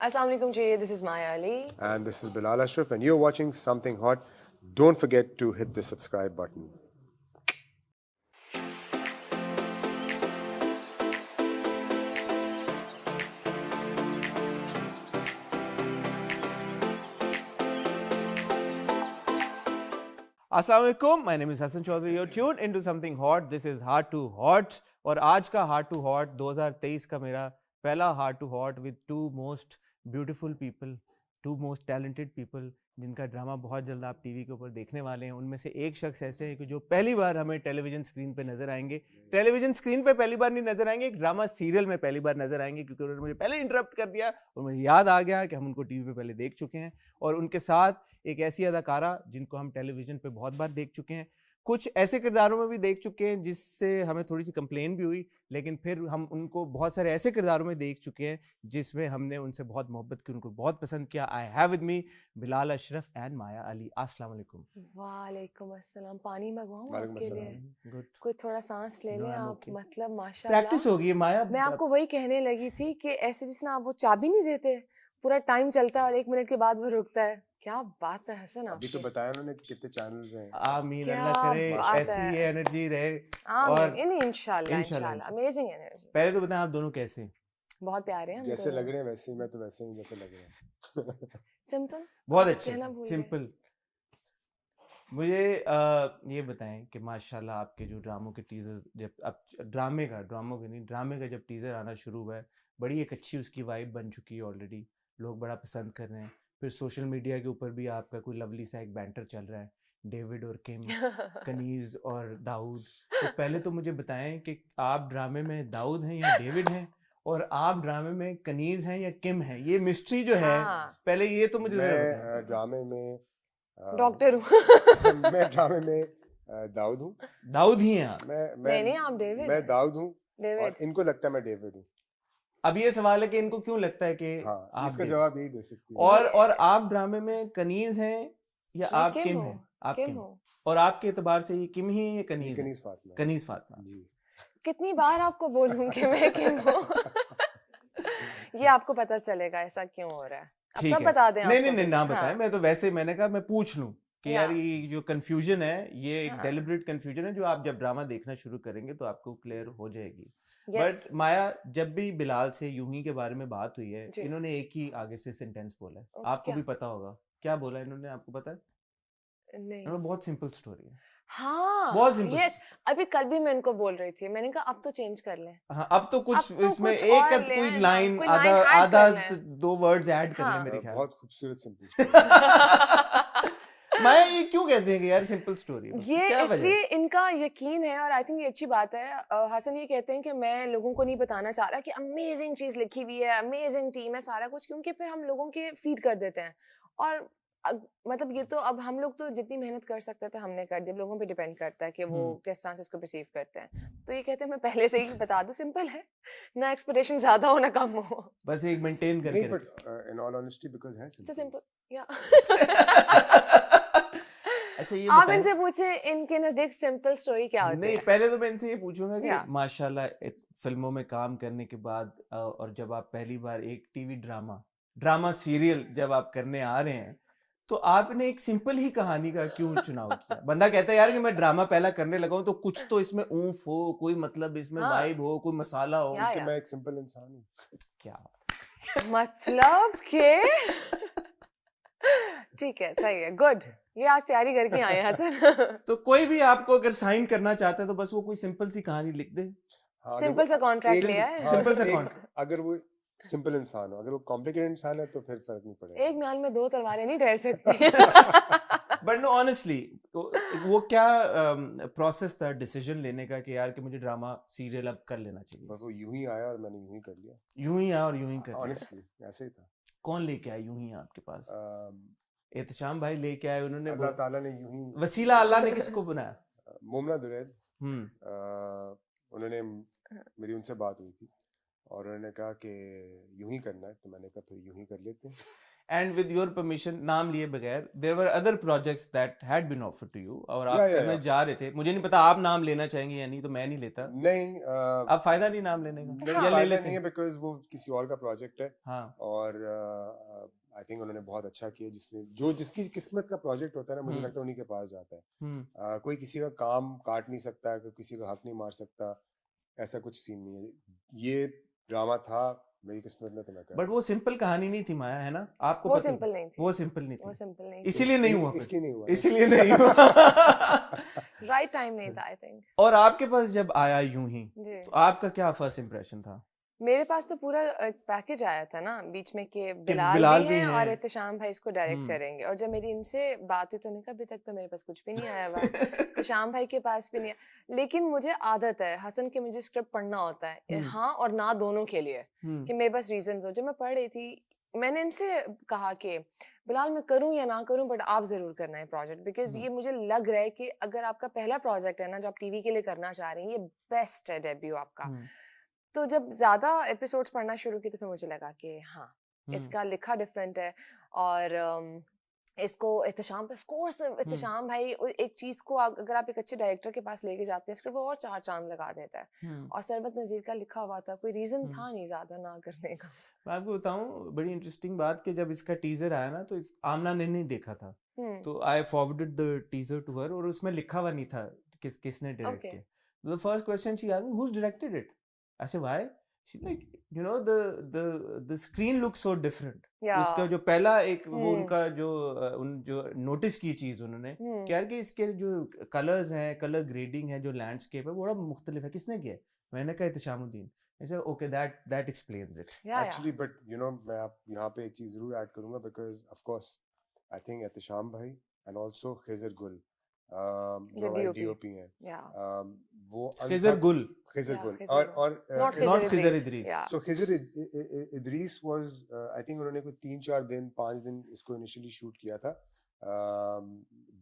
Assalamu alaikum Jay, this is Maya Ali. And this is Bilal Ashraf, and you're watching Something Hot. Don't forget to hit the subscribe button. अस्सलाम वालेकुम, my name is Hassan Chaudhary. You're tuned into something hot. This is Hard to Hot. और आज का Hard to Hot 2023 का मेरा पहला Hard to Hot with two most beautiful people, two most talented people, जिनका drama बहुत जल्द आप टीवी के ऊपर देखने वाले हैं. उनमें से एक शख्स ऐसे हैं कि जो पहली बार हमें टेलीविजन स्क्रीन पे नजर आएंगे. टेलीविजन स्क्रीन पे पहली बार नहीं नजर आएंगे, एक ड्रामा सीरियल में पहली बार नजर आएंगे, क्योंकि उन्होंने मुझे पहले इंटरप्ट कर दिया और मुझे याद आ गया कि हम उनको टीवी पे पहले देख चुके हैं. और उनके साथ एक ऐसी अदाकारा जिनको हम टेलीविजन पे बहुत बार देख चुके हैं, कुछ ऐसे किरदारों में भी देख चुके हैं जिससे हमें थोड़ी सी कंप्लेन भी हुई, लेकिन फिर हम उनको बहुत सारे ऐसे किरदारों में देख चुके हैं जिसमें हमने उनसे बहुत मोहब्बत की, उनको बहुत पसंद किया. I have with me Bilal Ashraf and Maya Ali. अस्सलाम वालेकुम. वालेकुम अस्सलाम. पानी मंगवाऊं वालेकुम आपके लिए? अस्सलाम. गुड. कोई थोड़ा सांस ले No, लें I'm आप. okay. मतलब माशाल्लाह प्रैक्टिस हो गई है माया. मैं आपको वही कहने लगी थी कि ऐसे जिसने आप वो चाबी नहीं देते, पूरा टाइम चलता है और 1 मिनट के बाद वो रुकता है. क्या बात है हसन अभी आपकी. तो बताया उन्होंने कि कितने चैनल्स हैं. आमीन, क्या अल्लाह करे बात ऐसी है. ये एनर्जी रहे. आमीन. और इंशाल्लाह इंशाल्लाह. इंशाल्लाह. Amazing energy. पहले तो बताएं आप दोनों कैसे हैं? बहुत प्यारे हैं हम जैसे दोनों. लग रहे हैं वैसे ही, मैं तो वैसे ही जैसे लग रहे हैं. सिंपल. बहुत आप अच्छे, कहना भूल गए. सिंपल. मुझे ये बताएं कि माशाल्लाह आपके जो ड्रामों के टीजर्स, जब अब ड्रामों के नहीं, ड्रामे का जब टीजर आना शुरू हुआ है, बड़ी एक अच्छी उसकी वाइब बन चुकी है ऑलरेडी. लोग बड़ा पसंद कर रहे हैं. फिर सोशल मीडिया के ऊपर भी आपका कोई लवली सा एक बैंटर चल रहा है, डेविड और किम, कनीज और दाऊद. तो पहले तो मुझे बताएं कि आप ड्रामे में दाऊद हैं या डेविड हैं, और आप ड्रामे में कनीज हैं या किम हैं. ये मिस्ट्री जो है, हाँ. पहले ये तो मुझे जरा बताएं. मैं ड्रामे में डॉक्टर हूँ. मैं ड्रामे में दाऊद हूँ. दाऊद ही हैं आप. नहीं आप डेविड मैं हैं. दाऊद हूँ और डेविड. इनको लगता है मैं डेविड हूँ. अब ये सवाल है कि इनको क्यों लगता है कि हाँ, आप इसका डेविड- जवाब यही दे सकती है. और आप ड्रामे में कनीज हैं या मैं आप किम किम हूँ. हैं? आप किम किम. हूँ. और आपके एतबार से ये किम ही है या कनीज है? कनीज फातिमा. कनीज फातिमा. जी. कितनी बार आपको बोलूं कि मैं किम हूँ. ये आपको पता चलेगा ऐसा क्यों हो रहा है. अब ठीक सब है. बता दें. नहीं आपको नहीं नहीं भी. ना बताएं. हाँ. मैं तो वैसे मैंने कहा मैं पूछ लूं कि यार हाँ. ये जो कंफ्यूजन है, ये एक हाँ. डेलिब्रेट कंफ्यूजन है जो आप जब ड्रामा देखना शुरू करेंगे तो आपको क्लियर हो जाएगी. Yes. बट माया, जब भी बिलाल से यूं ही के बारे में बात हुई है, जी. इन्होंने एक ही आगे से सेंटेंस बोला है. आपको क्या? भी पता होगा क्या बोला इन्होंने, आपको पता है? नहीं. इन्होंने बहुत सिंपल स्टोरी है. हाँ. बहुत सिंपल. यस. अभी कल भी मैं इनको बोल रही थी. मैंने कहा अब तो चेंज कर लें. हाँ, अब तो कुछ अब तो इसमें कुछ एक और अद ले कोई आए. हाँ, लाइन कोई आधा लाइन ऐड आधा कर लें. 2 वर्ड्स ऐड कर लें हाँ. मेरे ख्याल. बहुत खूबसूरत सिंपल. माया, ये क्यों कहते हैं कि यार सिंपल स्टोरी है? ये क्या वजह इसलिए है? इनका यकीन है और आई थिंक ये अच्छी बात है. हसन ये कहते हैं कि मैं लोगों को नहीं बताना चाह रहा कि अमेजिंग चीज लिखी हुई है, अमेजिंग टीम है, सारा कुछ, क्योंकि फिर हम लोगों के फीड कर देते हैं. और मतलब ये तो अब हम लोग तो जितनी मेहनत कर सकते थे हमने कर दी. अब लोगों पे डिपेंड करता है कि वो किस तरह से इसको परसीव करते हैं. तो ये कहते हैं मैं पहले से ही बता दूं, सिंपल है ना, एक्सपेक्टेशन ज्यादा हो ना कम हो. बस एक मेंटेन करके नहीं, but in all honesty, because है इट्स simple. सिंपल. या. अच्छा, ये आप बताएं. इनसे पूछे इनके नजदीक सिंपल स्टोरी क्या होती नहीं, है. पहले तो मैं इनसे ये पूछूंगा कि या. माशाल्लाह फिल्मों में काम करने के बाद और जब आप पहली बार एक टीवी ड्रामा सीरियल जब आप करने आ रहे हैं, तो आपने एक सिंपल ही कहानी का क्यों चुनाव किया? बंदा कहता है यार कि मैं ड्रामा पहला करने लगा हूं तो कुछ तो इसमें ऊंफ हो, कोई मतलब इसमें हाँ. वाइब हो, कोई मसाला हो. या. कि मैं एक सिंपल इंसान हूँ. क्या मतलब के ठीक है, सही है, गुड. ये आज तैयारी करके आए हैं हसन. तो कोई भी आपको अगर साइन करना चाहता है तो बस वो कोई सिंपल सी कहानी लिख दे. हाँ, अगर सिंपल वो सा कॉन्ट्रैक्ट एक- लिया है. हाँ, सिंपल सा एक- contract. अगर वो सिंपल इंसान हो, अगर वो कॉम्प्लिकेटेड इंसान है तो फिर फर्क नहीं पड़ेगा. एक म्यान में 2 तलवारें नहीं ठहर सकती. बट नो, ऑनेस्टली वो क्या प्रोसेस था डिसीजन लेने का कि यार कि मुझे ड्रामा सीरियल अब कर लेना चाहिए? बस वो यूं ही आया और मैंने यूं ही कर लिया. यूं ही आया और यूं ही कर लिया. ऑनेस्टली ऐसे ही था. कौन लेके आया यूं ही आपके पास? अम, एहतशाम भाई लेके आए. उन्होंने अल्लाह ताला ने यूं ही. वसीला अल्लाह ने किसको बनाया? मोमना दुरैद, हम्म. उन्होंने मेरी उनसे बात हुई थी और उन्होंने कहा कि यूं ही करना है, तो मैंने कहा फिर यूं ही कर लेते हैं. and with your permission, नाम लिए बगैर, there were other projects that had been offered to you और आप करने जा रहे थे. मुझे नहीं पता आप नाम लेना चाहेंगे या नहीं, तो मैं नहीं लेता. नहीं आप फायदा नहीं नाम लेने का. नहीं या ले फायदा लेते नहीं है हैं. बिकॉज वो किसी और का प्रोजेक्ट है हाँ. और आई थिंक उन्होंने बहुत अच्छा किया. जिसकी किस्मत का प्रोजेक्ट होता है ना, मुझे लगता है उन्हीं के पास जाता है. कोई किसी का काम काट नहीं सकता, कोई किसी का हक नहीं मार सकता, ऐसा कुछ सीन नहीं है. ये ड्रामा था, मेरी किस्मत में तो मैं कर. बट वो सिंपल कहानी नहीं थी माया, है ना? आपको वो पता सिंपल नहीं थी. वो सिंपल नहीं वो थी. सिंपल नहीं थी. इसीलिए नहीं हुआ. इसलिए नहीं हुआ. इसीलिए नहीं हुआ. राइट टाइम नहीं था आई थिंक. और आपके पास जब आया यूं ही, जी. तो आपका क्या फर्स्ट इंप्रेशन था? मेरे पास तो पूरा पैकेज आया था ना बीच में कि बिलाल भी हैं और एहतशाम भाई इसको डायरेक्ट करेंगे. और जब मेरी इनसे बात हुई तो उन्होंने कहा अभी तक तो मेरे पास कुछ भी नहीं आया हुआ. एहतशाम भाई के पास भी नहीं है. लेकिन मुझे आदत है हसन के, मुझे स्क्रिप्ट पढ़ना होता है, हाँ और ना दोनों के लिए, कि मेरे पास रीजंस हो. जब मैं पढ़ रही थी मैंने इनसे कहा कि बिलाल मैं करूं या ना करूं, बट आप जरूर करना है प्रोजेक्ट, बिकॉज ये मुझे लग रहा है कि अगर आपका पहला प्रोजेक्ट है ना जो आप टीवी के लिए करना चाह रही हैं, ये बेस्ट है डेब्यू आपका. तो जब ज्यादा एपिसोड्स पढ़ना शुरू की तो फिर मुझे लगा कि हाँ इसका लिखा डिफरेंट है. और इसको एहतशाम पे, ऑफ कोर्स एहतशाम भाई एक चीज को अगर आप एक अच्छे डायरेक्टर के पास लेके जाते हैं, स्क्रिप्ट वो और 4 चांद लगा देता है. और सरबत नजीर का लिखा हुआ था, कोई रीजन था नहीं ज्यादा ना करने का. मैं आपको बताऊं बड़ी इंटरेस्टिंग बात कि जब इसका टीजर आया ना, तो आमना ने नहीं देखा था, तो I forwarded the teaser to her, और उसमें लिखा हुआ नहीं था किसने डायरेक्ट किया. The first question she asked me, who directed it? I said, why? She's like, you know, the screen looks so different. उसका जो पहला एक वो उनका जो नोटिस की चीज उन्होंने क्या कि इसके जो कलर्स हैं, कलर ग्रेडिंग है, जो लैंडस्केप है, वो बड़ा मुख्तलिफ है. किसने किया? मैंने कहा एहतशामुद्दीन. I said, okay, that explains it. Actually, but you know, मैं आप यहाँ पे एक चीज जरूर ऐड करूँगा, because of course I think Ehtesham भाई and also खिजर गुल जो हमारे DOP हैं, वो खिजर गुल और not Khizr Idris. So Khizr Idris was I think उन्होंने कोई 3-4 दिन 5 दिन इसको इनिशियली शूट किया था,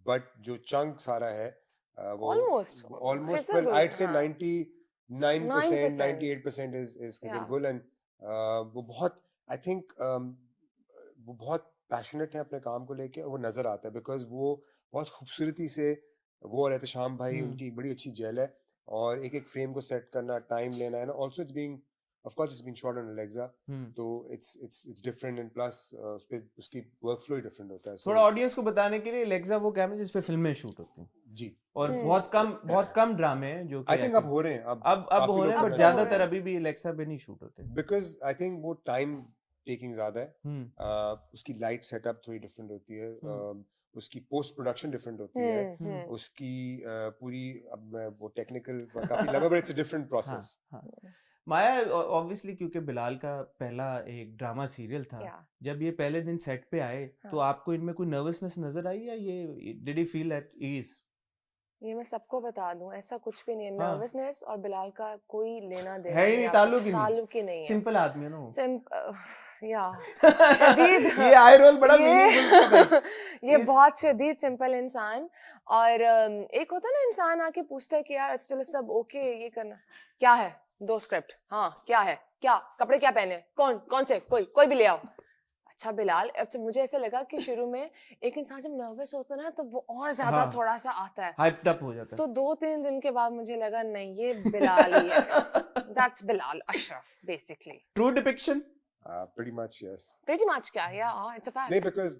बट जो चंक सारा है वो almost well I'd say 99% 98% is Khizr गुल. एंड वो बहुत I think वो बहुत पैशनेट है अपने काम को लेके, वो नजर आता है बिकॉज वो बहुत खूबसूरती से, वो और एहतशाम भाई उनकी बड़ी अच्छी जेल है, और एक एक फ्रेम को सेट करना, टाइम लेना है ना. Also it's being of course it's being shot on Alexa, तो इट्स डिफरेंट, एंड प्लस उस पे उसकी वर्कफ्लो ही डिफरेंट होता है. थोड़ा ऑडियंस को बताने के लिए, एलेक्सा वो कैमरा जिस पे फिल्में शूट होती हैं जी, और बहुत कम ड्रामे हैं जो आई थिंक अब हो रहे हैं, अब हो रहे हैं, बट ज्यादातर अभी भी एलेक्सा पे नहीं शूट होते, बिकॉज आई थिंक वो टाइम टेकिंग ज्यादा है. उसकी लाइट सेटअप थोड़ी डिफरेंट होती है, उसकी पोस्ट प्रोडक्शन डिफरेंट होती है, उसकी पूरी, अब मैं वो टेक्निकल काफी लगा, but it's a different process. Maya obviously क्योंकि बिलाल का पहला एक ड्रामा सीरियल था, जब ये पहले दिन सेट पे आए तो आपको इनमें कोई नर्वसनेस नजर आई, या ये did you feel at ease? ये मैं सबको बता दूं, ऐसा कुछ भी नहीं है. नर्वसनेस और बिलाल का कोई लेना देना है ही नहीं, ताल्लुक ही नहीं है. सिंपल आदमी है ना शदीद ये आई रोल बड़ा मीनिंगफुल. ये बहुत शदीद सिंपल इंसान. और एक होता है ना इंसान आके पूछता है कि यार अच्छा चलो सब ओके, ये करना क्या है, 2 स्क्रिप्ट, हाँ क्या है, क्या कपड़े क्या पहने, कौन से, कोई भी ले आओ. अच्छा बिलाल, अच्छा मुझे ऐसा लगा कि शुरू में एक इंसान जब नर्वस होता है ना तो वो और ज्यादा थोड़ा सा आता है, हाइप्ड अप हो जाता है. तो 2-3 दिन के बाद मुझे लगा नहीं ये बिलाल ही है. That's Bilal Ashraf basically. True depiction? Pretty much yes. Pretty much क्या, yeah, it's a fact. नहीं, because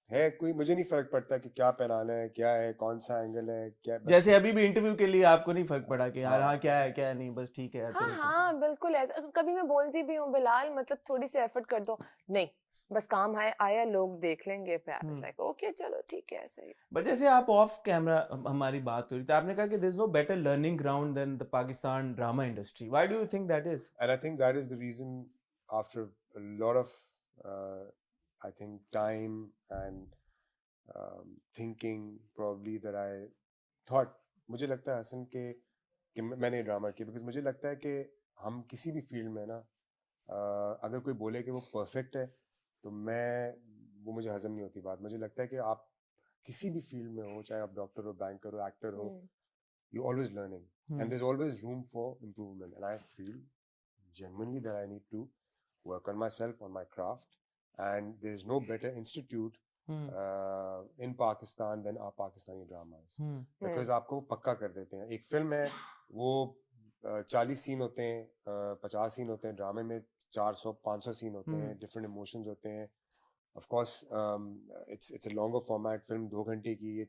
है कोई, मुझे नहीं फर्क पड़ता कि क्या पहनाना है, क्या है, कौन सा एंगल है, क्या. जैसे अभी भी इंटरव्यू के लिए आपको नहीं फर्क पड़ा कि यार हाँ क्या है क्या नहीं, बस ठीक है यार. हाँ बिल्कुल ऐसा. कभी मैं बोलती भी हूँ बिलाल मतलब थोड़ी सी एफर्ट कर दो, नहीं बस काम आया लोग देख लेंगे, लाइक ओके चलो ठीक है ऐसे ही. बट जैसे आप ऑफ कैमरा हमारी बात हो रही थी, आपने कहा कि there is no better learning ground than the Pakistan drama industry. Why do you think that is? And I think that is the reason, after a lot of I think time and thinking probably, that I thought, मुझे लगता है हसन के कि मैंने drama किया, because मुझे लगता है कि हम किसी भी फील्ड में ना, अगर कोई बोले कि वो परफेक्ट है तो वो मुझे हजम नहीं होती बात. मुझे लगता है कि आप किसी भी फील्ड में हो, चाहे आप डॉक्टर हो, बैंकर हो, एक्टर हो, you always learning and there is always room for improvement. And I feel genuinely that I need to work on myself, on my craft, and there's no better institute in Pakistan than our Pakistani dramas, because आपको पक्का कर देते हैं. एक film है वो 40 scene होते हैं, 50 सीन होते हैं. ड्रामे में 400-500 सीन होते हैं, डिफरेंट इमोशंस होते हैं. Of course, it's a longer format. Film 2 घंटे की, ये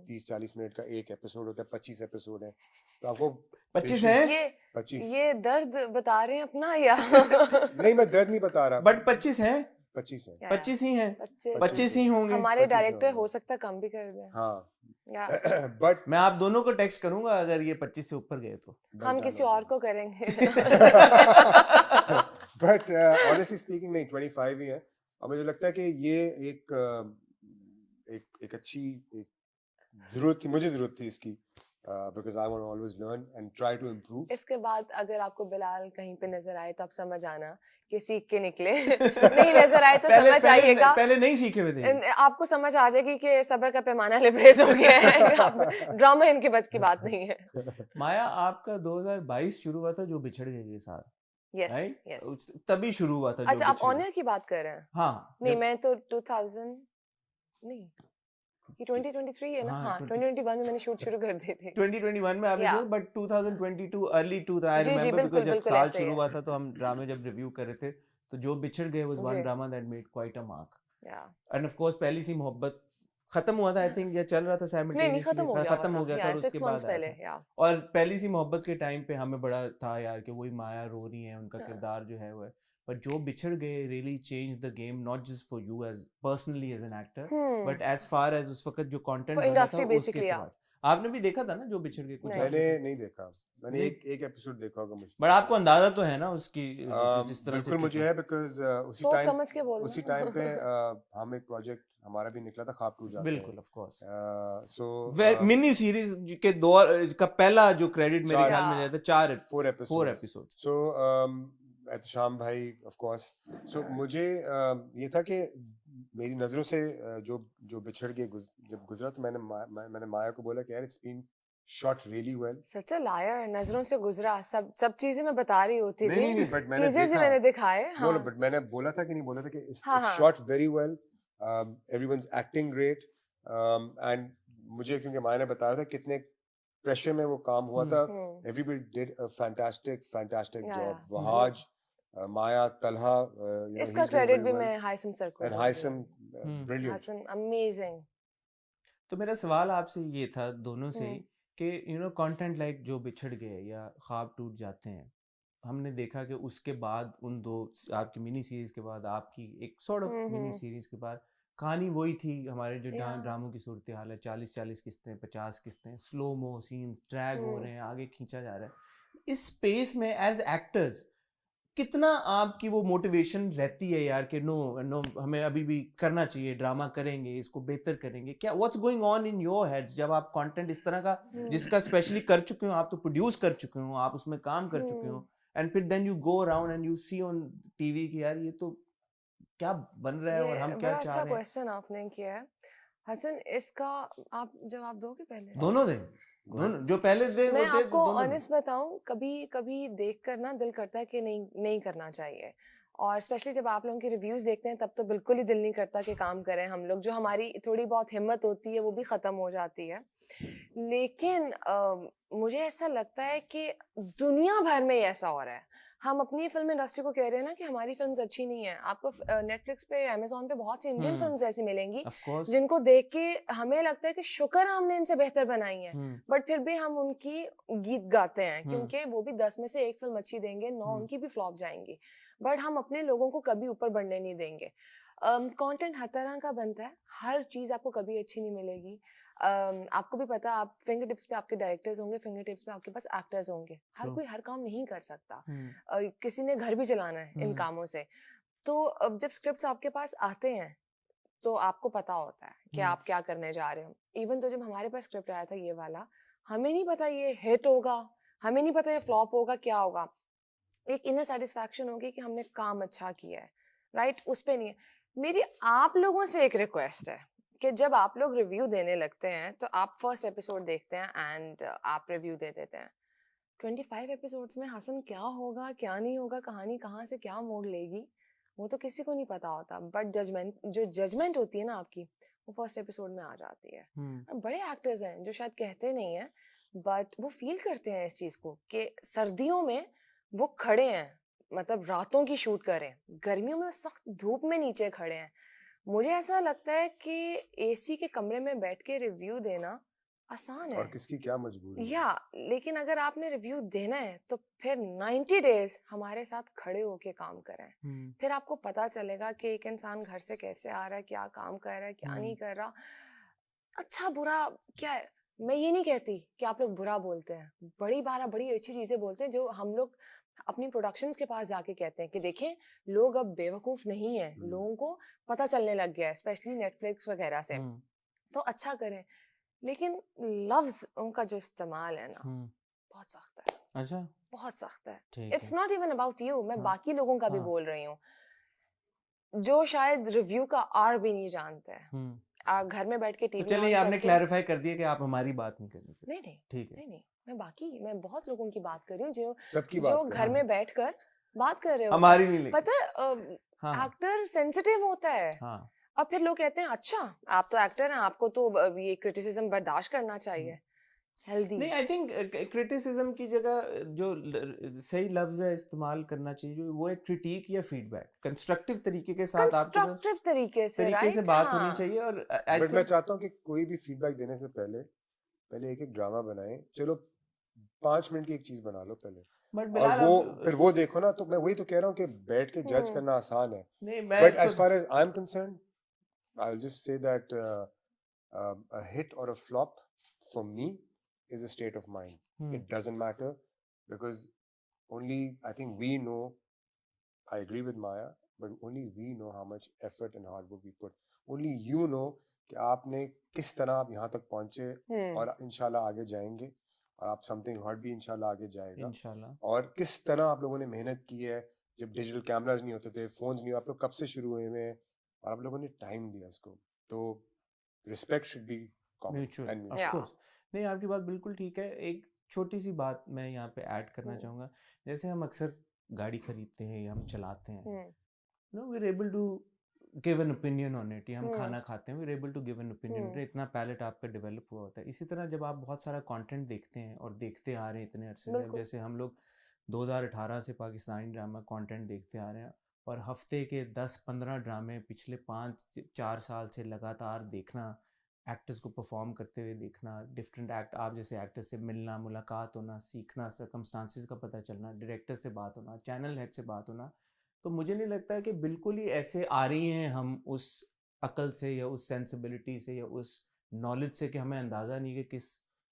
30-40 मिनट का एक एपिसोड होता है. 25 एपिसोड है, तो आपको 25 है. 25. ये दर्द बता रहे हैं अपना या नहीं, मैं दर्द नहीं बता रहा, बट 25 है. 25 है. 25 ही है. 25 25 ही होंगे. हमारे 25 डायरेक्टर होंगे. हो सकता है कम भी कर दें. हाँ. बट मैं आप दोनों को टेक्स्ट करूंगा अगर ये 25 से ऊपर गए तो. हम किसी और को करेंगे. बट ऑनेस्टली स्पीकिंग नहीं, 25 ही है. और मुझे लगता है कि ये एक अच्छी जरूरत थी, मुझे जरूरत थी इसकी, because I want to always learn and try to improve. इसके बाद अगर आपको बिलाल कहीं पे नजर आए तो आप समझ आना कि सीख के निकले. नहीं नजर आए तो समझ आइएगा. पहले नहीं सीखे हुए थे. आपको समझ आ जाएगी कि सब्र का पैमाना लिबरेज हो गया है. ड्रामा इनके बस की बात नहीं है. माया, आपका 2022 शुरू हुआ था जो बिछड़ गए ये साल. यस यस, तभी शुरू हुआ था. अच्छा, आप ऑनर की बात कर रहे हैं? हाँ. नहीं, मैं तो 2000 नहीं, ये 2023 है ना. हाँ, 2021 में मैंने शूट शुरू कर दी थी. 2021 में आपने शुरू, but 2022 early 2000 I remember, because जब साल शुरू हुआ था तो हम ड्रामे जब रिव्यू कर रहे थे तो जो बिछड़ गए was one drama that made quite a mark. End of course पहली सी मोहब्बत खत्म हुआ था, आई थिंक, या चल रहा था साइमल्टेनियसली. नहीं, खत्म हो गया था, और उसके बाद पहले. और पहली सी मोहब्बत के टाइम पे हमें बड़ा था यार कि वही माया रो रही है, उनका किरदार जो है वो है. But जो बिछड़ गए really changed the game, not just for you as personally as an actor, but as far as उस वक्त जो content बना था उसके बाद. आपने भी देखा था ना जो बिछड़ गए? कुछ मैंने नहीं देखा. मैंने एक एपिसोड देखा होगा मुझे. बट आपको अंदाजा तो है ना उसकी जिस तरह से? बिल्कुल मुझे है, बिकॉज उसी टाइम पे हम एक प्रोजेक्ट हमारा भी निकला था, ख्वाब टूट जाते हैं. बिल्कुल, of course. So mini series के दौर का पहला जो क्रेडिट मेरे ख्याल में जाता 4 एपिसोड. सो एहतशाम भाई, ऑफ कोर्स. सो मुझे ये था कि मेरी नजरों से जो बिछड़ के जब गुजरा तो मैंने माया को बोला कि यार it's been shot really well. Such a liar. नजरों से गुजरा, सब चीजें मैं बता रही होती थी. नहीं, बट मैंने चीजें से मैंने दिखाए. नो, बट मैंने बोला था कि नहीं बोला था कि it's shot very well, everyone's acting great. And मुझे क्योंकि माया ने बताया था कितने प्रेशर में वो काम हुआ था. Everybody did a fantastic job. Wahaj, Maya, Talha, इसका क्रेडिट भी मैं हाइसम सर को. And Haisam brilliant. Hasan amazing. तो मेरा सवाल आपसे ये था दोनों से कि कंटेंट लाइक जो बिछड़ गए या ख्वाब टूट जाते हैं, हमने देखा कि उसके बाद उन दो आपकी मिनी सीरीज के बाद आपकी एक सॉर्ट ऑफ मिनी सीरीज के बाद कहानी वही थी. हमारे जो ड्रामों की सूरत हाल है, 40 किस्तें, 50 किस्तें, स्लो मो सीन्स ड्रैग हो रहे हैं, आगे खींचा जा रहा है. इस स्पेस में एज एक्टर्स कितना आपकी वो मोटिवेशन रहती है यार कि नो हमें अभी भी करना चाहिए, ड्रामा करेंगे, इसको बेहतर करेंगे? क्या what's going on in your heads जब आप कंटेंट इस तरह का जिसका स्पेशली कर चुके हो, आप तो प्रोड्यूस कर चुके हो, आप उसमें काम कर चुके हो, एंड फिर then you go around and you see on TV कि यार ये तो क्या बन रहा है और हम क्या चाह रहे हैं? अच्छा क्वेश्चन आपने किया है हसन. इसका आप जवाब दोगे पहले? दोनों जो पहले दे. मैं आपको ऑनेस्ट बताऊं, कभी देख कर ना दिल करता है कि नहीं करना चाहिए. और स्पेशली जब आप लोगों के रिव्यूज देखते हैं तब तो बिल्कुल ही दिल नहीं करता कि काम करें हम लोग. जो हमारी थोड़ी बहुत हिम्मत होती है वो भी खत्म हो जाती है. लेकिन मुझे ऐसा लगता है कि दुनिया भर में ऐसा हो रहा है. हम अपनी फिल्म इंडस्ट्री को कह रहे हैं ना कि हमारी फिल्म्स अच्छी नहीं है. आपको नेटफ्लिक्स पे, अमेज़न पे बहुत सी इंडियन फिल्म्स ऐसी मिलेंगी जिनको देख के हमें लगता है कि शुक्र हमने इनसे बेहतर बनाई है. बट फिर भी हम उनकी गीत गाते हैं क्योंकि वो भी 10 में से एक फिल्म अच्छी देंगे, 9 उनकी भी फ्लॉप जाएंगी. बट हम अपने लोगों को कभी ऊपर बढ़ने नहीं देंगे. कंटेंट हर तरह का बनता है, हर चीज़ आपको कभी अच्छी नहीं मिलेगी. आपको भी पता, आप फिंगर टिप्स पे आपके डायरेक्टर्स होंगे, फिंगर टिप्स पे आपके पास एक्टर्स होंगे. हर कोई हर काम नहीं कर सकता. किसी ने घर भी चलाना है इन कामों से. तो अब जब स्क्रिप्ट्स आपके पास आते हैं तो आपको पता होता है कि आप क्या करने जा रहे हो. इवन तो जब हमारे पास स्क्रिप्ट आया था ये वाला, हमें नहीं पता ये हिट होगा, हमें नहीं पता ये फ्लॉप होगा, क्या होगा. एक इनर सेटिस्फैक्शन होगी कि हमने काम अच्छा किया है, राइट? उस पे नहीं है. मेरी आप लोगों से एक रिक्वेस्ट है कि जब आप लोग रिव्यू देने लगते हैं तो आप फर्स्ट एपिसोड देखते हैं एंड आप रिव्यू दे देते हैं. 25 एपिसोड्स में हसन क्या होगा क्या नहीं होगा, कहानी कहाँ से क्या मोड़ लेगी, वो तो किसी को नहीं पता होता, बट जो जजमेंट होती है ना आपकी, वो फर्स्ट एपिसोड में आ जाती है। और बड़े एक्टर्स हैं जो शायद कहते नहीं है, बट वो फील करते हैं इस चीज को कि सर्दियों में वो खड़े हैं, मतलब रातों की शूट कर रहे हैं, गर्मियों में सख्त धूप में नीचे खड़े हैं। मुझे ऐसा लगता है कि एसी के कमरे में बैठ के रिव्यू देना आसान है, और किसकी क्या मजबूरी या लेकिन अगर आपने रिव्यू देना है तो फिर 90 डेज हमारे साथ खड़े होके काम करें। फिर आपको पता चलेगा कि एक इंसान घर से कैसे आ रहा है, क्या काम कर रहा है, क्या नहीं कर रहा, अच्छा बुरा क्या है। मैं ये नहीं कहती कि आप लोग बुरा बोलते हैं, बड़ी अच्छी चीजें बोलते हैं जो हम लोग अपनी प्रोडक्शंस के पास जाके कहते हैं कि देखें लोग अब बेवकूफ नहीं है, लोगों को पता चलने लग गया है, स्पेशली नेटफ्लिक्स वगैरह से, तो अच्छा करें। लेकिन लफ्ज उनका जो इस्तेमाल है ना, बहुत सख्त है। अच्छा, बहुत सख्त है। It's not even about you, मैं बाकी लोगों का भी बोल रही हूँ जो शायद रिव्यू का आर भी नहीं जानते हैं। घर में बैठ के टीवी, तो चलिए आपने क्लैरिफाई कर दिया कि आप हमारी बात नहीं करनी। नहीं ठीक है, नहीं, मैं बहुत लोगों की बात कर रही हूँ सबकी जो बात घर में बैठकर बात कर रहे हो। हमारी नहीं, पता है एक्टर सेंसिटिव होता है। अब फिर लोग कहते हैं अच्छा आप तो एक्टर हैं, आपको तो ये क्रिटिसिज्म बर्दाश्त करना चाहिए। हेल्दी नहीं, आई थिंक क्रिटिसिज्म की जगह जो सही लफ्ज है इस्तेमाल करना चाहिए, जो वो एक क्रिटिक या फीडबैक कंस्ट्रक्टिव तरीके के साथ कंस्ट्रक्टिव तरीके से बात होनी चाहिए। और बट मैं चाहता हूँ कि कोई भी फीडबैक देने से पहले एक ड्रामा बनाए। चलो 5 मिनट की एक चीज बना लो पहले, और वो फिर वो देखो ना। तो मैं वही तो कह रहा हूँ कि बैठ के जज करना आसान है, but as far as I am concerned I will just say that a hit or a flop for me is a state of mind. It doesn't matter because only I think we know, I agree with Maya, but only we know how much effort and hard work we put. Only you know कि आपने किस तरह आप यहाँ तक पहुँचे और इंशाल्लाह आगे जाएंगे, और आप समथिंग हॉट भी इंशाल्लाह आगे जाएगा इंशाल्लाह। और किस तरह आप लोगों ने मेहनत की है, जब डिजिटल कैमरास नहीं होते थे, फोन्स नहीं, आप लोग कब से शुरू हुए हैं और आप लोगों ने टाइम दिया इसको। तो respect should be mutual, of course. नहीं, आपकी बात बिल्कुल ठीक है। एक छोटी सी बात मैं यहाँ पे ऐड करना चाहूँगा। जैसे हम अक्सर गाड़ी खरीदते हैं या हम चलाते हैं, no we are able to give an opinion on it, या हम खाना खाते हैं we are able to give an opinion, इतना पैलेट आपका डेवलप हुआ होता है। इसी तरह जब आप बहुत सारा कंटेंट देखते हैं और देखते आ रहे हैं इतने अरसे से, जैसे हम लोग 2018 से पाकिस्तानी ड्रामा कंटेंट देखते आ रहे हैं, और हफ्ते के 10-15 ड्रामे पिछले 5-4 साल से लगातार देखना, एक्टर्स को परफॉर्म करते हुए देखना, डिफरेंट आप जैसे एक्टर्स से मिलना, मुलाकात होना, सीखना, सर्कमस्टांसिस का पता चलना, डायरेक्टर से बात होना, चैनल हेड से बात होना, तो मुझे नहीं लगता है कि बिल्कुल ही ऐसे आ रही हैं हम उस अकल से या उस सेंसिबिलिटी से या उस नॉलेज से कि हमें अंदाज़ा नहीं कि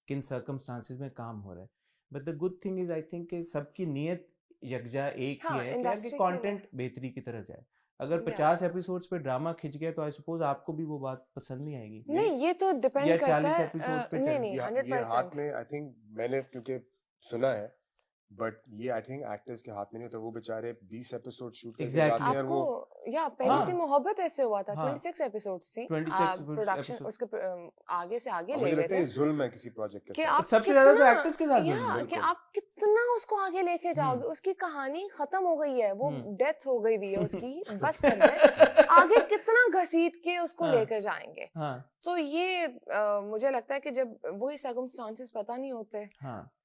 किन सर्कमस्टांसिस में काम हो रहा है। But the good thing is I think कि सबकी नीयत यकजा एक ही है कि कंटेंट बेहतरी की तरह जाए। अगर 50 एपिसोड्स पे ड्रामा खिंच गया तो आई सपोज आपको भी वो बात पसंद नहीं आएगी। नहीं, ये तो डिपेंड करता है। 40 एपिसोड्स पे नहीं 100%। ये हाथ में, आई थिंक मैंने क्योंकि सुना है, बट ये आई थिंक एक्टर्स के हाथ में नहीं होता। वो बेचारे 20 एपिसोड शूट करके जाते हैं, और वो या पहली सी मोहब्बत ऐसे हुआ था। 26 एपिसोड्स थी, प्रोडक्शन उसके आगे से आगे ले गए थे। जुल्म है किसी प्रोजेक्ट के साथ, सबसे ज्यादा तो एक्टर्स के साथ जुल्म है कि आप कितना उसको आगे लेके जाओगे। उसकी कहानी खत्म हो गई है, वो डेथ हो गई हुई है उसकी, बस कर ले, आगे कितना घसीट के उसको लेकर जाएंगे। तो ये मुझे लगता है कि जब वही सर्कमस्टांसेस पता नहीं होते,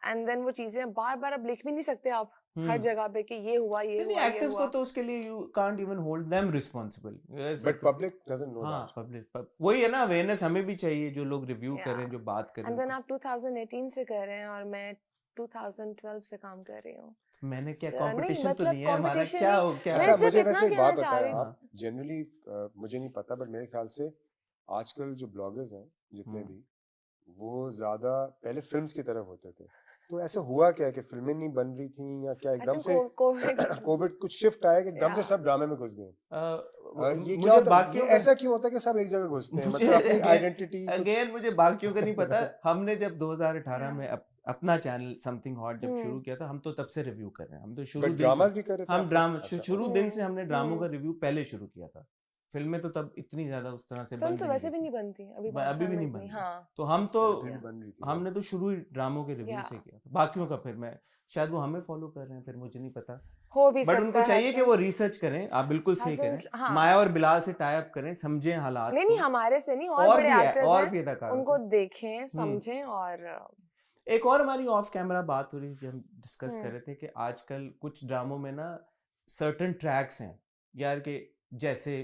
एंड देन वो चीजें बार-बार अब लिख भी नहीं सकते आप हर जगह पे कि ये हुआ ये हुआ। एक्टर्स को तो उसके लिए you can't even hold them responsible, but public doesn't know that. Public वही है ना, अवेयरनेस हमें भी चाहिए, जो लोग रिव्यू कर रहे हैं, जो बात कर रहे हैं। एंड देन आप 2018 से कर रहे हैं और मैं 2012 से काम कर रही हूँ। मैंने क्या कंपटीशन तो नहीं है हमारा, क्या हो क्या। अच्छा, मुझे वैसे एक बात बताएं आप। जनरली मुझे नहीं पता, बट मेरे ख्याल से आजकल जो ब्लॉगर्स हैं जितने भी, वो ज्यादा पहले फिल्म्स की तरफ होते थे। तो ऐसा हुआ क्या कि फिल्में नहीं बन रही थी, या क्या एकदम से कोविड कुछ शिफ्ट आया कि एकदम से सब ड्रामे में घुस गए? ये क्या होता है, ऐसा क्यों होता है कि सब एक जगह घुसते हैं? मतलब अपनी आइडेंटिटी अगेन मुझे बाकियों का नहीं पता। हमने जब 2018 में अपना चैनल समथिंग हॉट जब शुरू किया था, हम तो तब से रिव्यू कर रहे हैं। हम तो शुरू ड्रामास भी कर रहे थे। हम ड्रामा शुरू दिन से हमने ड्रामों का रिव्यू पहले शुरू किया था। फिल्में तो तब इतनी ज्यादा उस तरह से तो वैसे भी नहीं बनती अभी भी नहीं बनती। तो हम तो हमने तो शुरू ही ड्रामों के रिव्यू से किया था। बाकियों का फिर मैं शायद वो हमें फॉलो कर रहे हैं, फिर मुझे नहीं पता। हो भी बट सकता उनको है चाहिए कि हसन। वो रिसर्च करें। आप बिल्कुल सही कह रहे हैं। हाँ माया और बिलाल से टाई अप करें, समझें हालात नहीं को। नहीं हमारे से नहीं, और और बड़े भी है, एक्टर्स और हैं, भी अदाकारों उनको से। देखें समझें। और एक और हमारी ऑफ कैमरा बात हो रही थी, हम डिस्कस कर हम्म रहे थे कि आजकल कुछ ड्रामों में ना सर्टेन ट्रैक्स हैं यार, के जैसे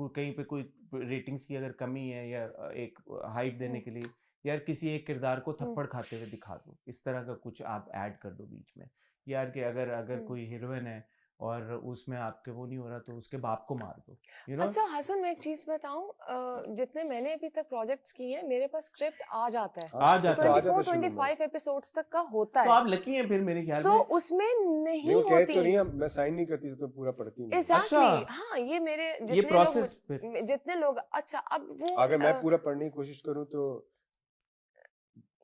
कहीं पे कोई रेटिंग्स की अगर कमी है या एक हाइप देने हम्म के लिए, यार किसी एक किरदार को हम्म थप्पड़ खाते हुए दिखा दो, इस तरह का कुछ आप ऐड कर दो बीच में। यार कि अगर अगर हम्म। कोई हीरोइन है और उसमें आपके वो नहीं हो रहा तो उसके बाप को मार दो, यू नो। अच्छा हसन, मैं एक चीज बताऊं, जितने मैंने अभी तक प्रोजेक्ट्स किए हैं मेरे पास स्क्रिप्ट आ जाता है, आ हाँ वो जाता है। आ जाता है 24 शुरू में। 25 एपिसोड्स तक का होता तो है, आप लकी हैं फिर मेरे ख्याल तो में। उसमें नहीं नहीं वो कहते होती। तो नहीं है, मैं साइन नहीं करती तो पूरा पढ़ती नहीं हूँ। अच्छा, एग्जैक्टली हाँ, ये मेरे ये जितने लोग प्रोसेस फिर जितने लोग, अच्छा अब वो अगर मैं पूरा पढ़ने की कोशिश करूँ तो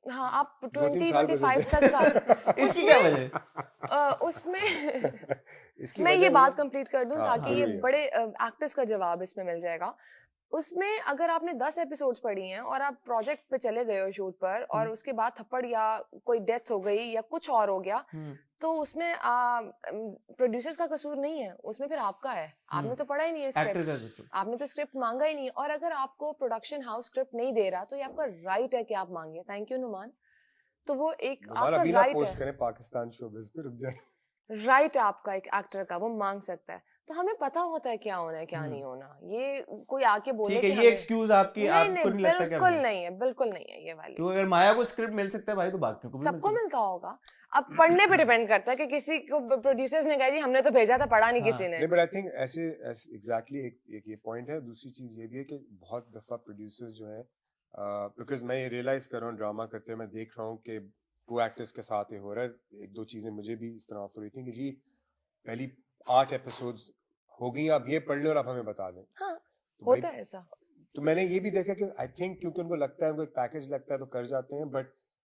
हाँ आप 2-3 20 साल गुजर 25 तक का जाए। इसकी क्या उसमें वजह? उसमें इसकी मैं ये वजह वो बात कंप्लीट कर दूं हाँ ताकि ये जरूरी है। बड़े एक्टर्स का जवाब इसमें मिल जाएगा। उसमें अगर आपने 10 एपिसोड्स पढ़ी हैं और आप प्रोजेक्ट पे चले गए हो शूट पर, और उसके बाद थप्पड़ या कोई डेथ हो गई या कुछ और हो गया, तो उसमें प्रोड्यूसर्स का कसूर नहीं है, उसमें फिर आपका है। आपने तो पढ़ा ही नहीं है एक्टर का स्क्रिप्ट, कसूर। आपने तो स्क्रिप्ट मांगा ही नहीं। और अगर आपको प्रोडक्शन हाउस स्क्रिप्ट नहीं दे रहा तो ये आपका राइट है कि आप मांगे। Thank you Numan. तो वो एक नुमान आपका अभी ना राइट पोस्ट है, करें पाकिस्तान शोबिज़ पे, रुक जाए। राइट है आपका एक एक्टर का, वो मांग सकता है। तो हमें पता होता है क्या होना है क्या नहीं होना। ये कोई आके बोले ठीक है, कि ये हमें, एक्सक्यूज आपकी नहीं आपको नहीं लगता क्या? बिल्कुल नहीं है, बिल्कुल नहीं है ये वाली। क्यों? अगर माया को स्क्रिप्ट मिल सकता है भाई तो बाकियों को भी मिल सबको सकता मिलता होगा, अब पढ़ने पे डिपेंड करता है कि किसी को प्रोड्यूसर्स ने कहा जी हमने तो भेजा था, पढ़ा नहीं हाँ। किसी ने। नहीं बट आई थिंक ऐसे एग्जैक्टली एक ये पॉइंट है। दूसरी चीज ये भी है कि बहुत दफा प्रोड्यूसर्स जो है, बिकॉज मैं ये रियलाइज कर रहा हूँ ड्रामा करते हुए, मैं देख रहा हूँ कि को एक्टर्स के साथ ये हो रहा है। एक दो चीजें मुझे भी इस तरह ऑफर हुई थी कि जी पहली 8 एपिसोड्स हो गई, आप ये पढ़ लें और आप हमें बता दें। हाँ तो भाई होता है ऐसा। तो मैंने ये भी देखा कि आई थिंक क्योंकि उनको लगता है, उनको एक पैकेज लगता है तो कर जाते हैं। बट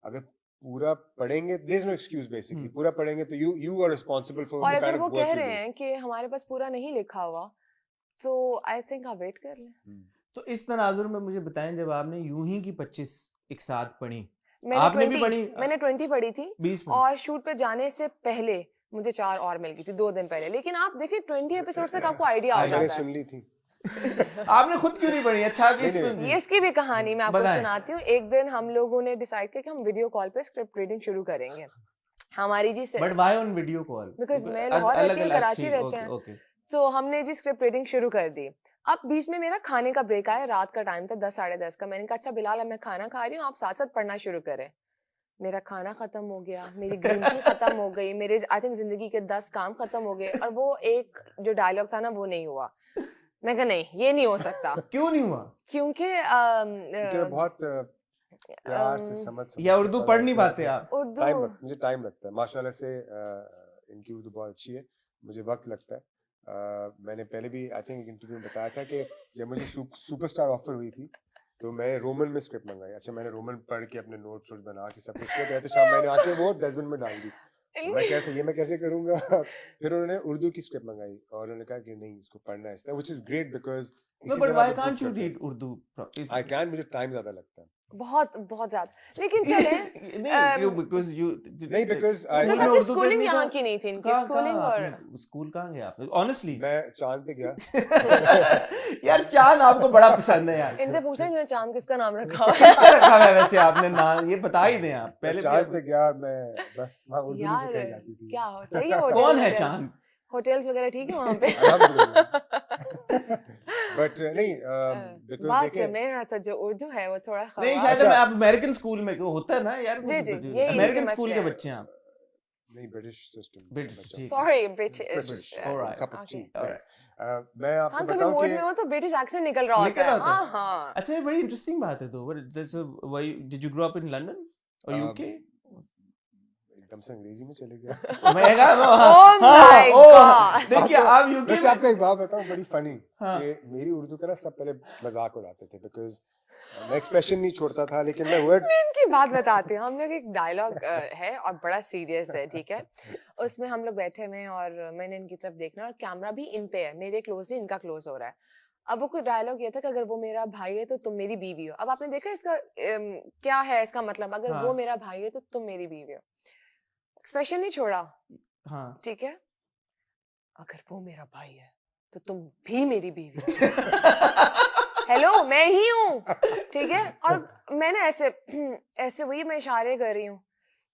अगर पूरा पढ़ेंगे, there is no excuse basically, पूरा पढ़ेंगे तो यू आर रिस्पांसिबल फॉर और द अगर काइंड वो ऑफ कह वर्क यू रहे डू। हैं कि हमारे पास पूरा नहीं लिखा हुआ, तो आई थिंक आप वेट कर लें। तो इस तनाजुर में मुझे बताएं, जब आपने यूं ही की 25 एक साथ पढ़ी, मैंने आपने भी 20 पढ़ी? मैंने 20 पढ़ी थी 20 पढ़ी। और शूट पे जाने से पहले मुझे 4 और मिल गई थी 2 दिन पहले। लेकिन आप देखिए 20 एपिसोड तक आपको आइडिया हो मैंने जाता सुन है। ली थी। आपने खुद क्यों नहीं पढ़ी? अच्छा आप नहीं, इसमें ये इसकी भी कहानी मैं आपको बताएं। सुनाती हूँ। एक दिन हम लोगों ने डिसाइड किया कि हम वीडियो कॉल पे स्क्रिप्ट रीडिंग शुरू करेंगे। हमारी जी से, but why on video call? Because मैं लाहौर रहती हूँ, कराची रहते ओके हैं, ओके। तो हमने जी स्क्रिप्ट रीडिंग शुरू कर दी। अब बीच में मेरा खाने का ब्रेक आया, रात का टाइम था 10 साढ़े 10 का। मैंने कहा अच्छा बिलाल अब मैं खाना खा रही हूँ, आप साथ साथ पढ़ना शुरू करें। मेरा खाना खत्म हो गया, मेरी ग्रीन टी खत्म हो गई, मेरे आई थिंक जिंदगी के 10 काम खत्म हो गए, और वो एक जो डायलॉग था ना वो नहीं हुआ। मैं कहा नहीं ये नहीं हो सकता। क्यों नहीं हुआ? क्योंकि क्योंकि मैं बहुत प्यार से समझ या उर्दू पढ़ नहीं पाते आप? उर्दू मुझे टाइम लगता है। माशाल्लाह से इनकी उर्दू बहुत अच्छी है, मुझे वक्त लगता है। मैंने पहले भी आई थिंक एक इंटरव्यू में बताया था कि जब मुझे सुपरस्टार ऑफर हुई थी तो मैं रोमन में स्क्रिप्ट मंगाई। अच्छा मैंने रोमन पढ़ के अपने नोट्स बना के सब कुछ किया, तो शाम मैंने आके वो डस्टबिन में डाल दी। मैं कहता ये मैं कैसे करूंगा। फिर उन्होंने उर्दू की स्क्रिप्ट मंगाई और उन्होंने कहा कि नहीं इसको पढ़ना है, which is great because No, but why can't you read Urdu? I can, मुझे टाइम ज्यादा लगता है। बहुत बहुत ज्यादा। लेकिन चले नहीं, because you नहीं बिकॉज़ बस आपकी स्कूलिंग यहाँ की नहीं थी, इनकी स्कूलिंग। और स्कूल कहाँ गए आप? Honestly मैं चांद पे गया। यार चांद आपको बड़ा पसंद है यार। इनसे पूछना इन्होंने चांद किसका नाम रखा हुआ है। किसका रखा हुआ है वैसे आपने नाम? ये बता ही दें आप मैं पहले। चांद पे गया, मैं बस वहाँ उर्दू में यार सिखाई जाती थी। क्या हो सही है। कौन है चांद? होटल्स वगैरह ठीक है वहाँ पे? बट नहीं बिकॉज़ बात देखिए जो मेरा था जो उर्दू है वो थोड़ा नहीं, खराब। शायद अच्छा। आप अमेरिकन स्कूल में होता है ना यार। जी, जी, यही अमेरिकन इनके स्कूल मसले के हैं। बच्चे हैं आप? नहीं ब्रिटिश सिस्टम। British, ठीक है। Sorry British. British, alright, cup of okay. tea, Alright. मैं आपको हाँ कभी बताऊं मूड कि में हो तो ब्रिटिश एक्सेंट निकल रहा निकल होता है। आता है। हाँ हाँ। अच्छा ये बड़ी इंटरेस्टिंग बात है। तो why did you grow up in London or UK? एकदम से अंग्रेजी में चले गया। मैं कहा Oh my God. देखिए आप यूके वैसे आपको एक बात बताऊं बड़ी फनी हाँ। कि मेरी उर्दू का ना सब पहले मजाक उड़ाते थे बिकॉज़ मैं एक्सप्रेशन नहीं छोड़ता था, लेकिन मैं वर्ड मैं इनकी बात बताती हूँ। हम लोग एक डायलॉग है और बड़ा सीरियस है, ठीक है। उसमें हम लोग बैठे हुए हैं और मैंने इनकी तरफ देखना और कैमरा भी इन पे है, मेरे क्लोज नहीं इनका क्लोज हो रहा है। अब वो कोई डायलॉग ये था कि अगर वो मेरा भाई है तो तुम मेरी बीवी हो। अब आपने देखा इसका क्या है इसका मतलब, अगर हाँ। वो मेरा भाई है तो तुम मेरी बीवी हो। एक्सप्रेशन नहीं छोड़ा, हाँ ठीक है। अगर वो मेरा भाई है तो तुम भी मेरी बीवी हेलो मैं ही हूँ, ठीक है। और मैंने ऐसे ऐसे वही मैं इशारे कर रही हूँ,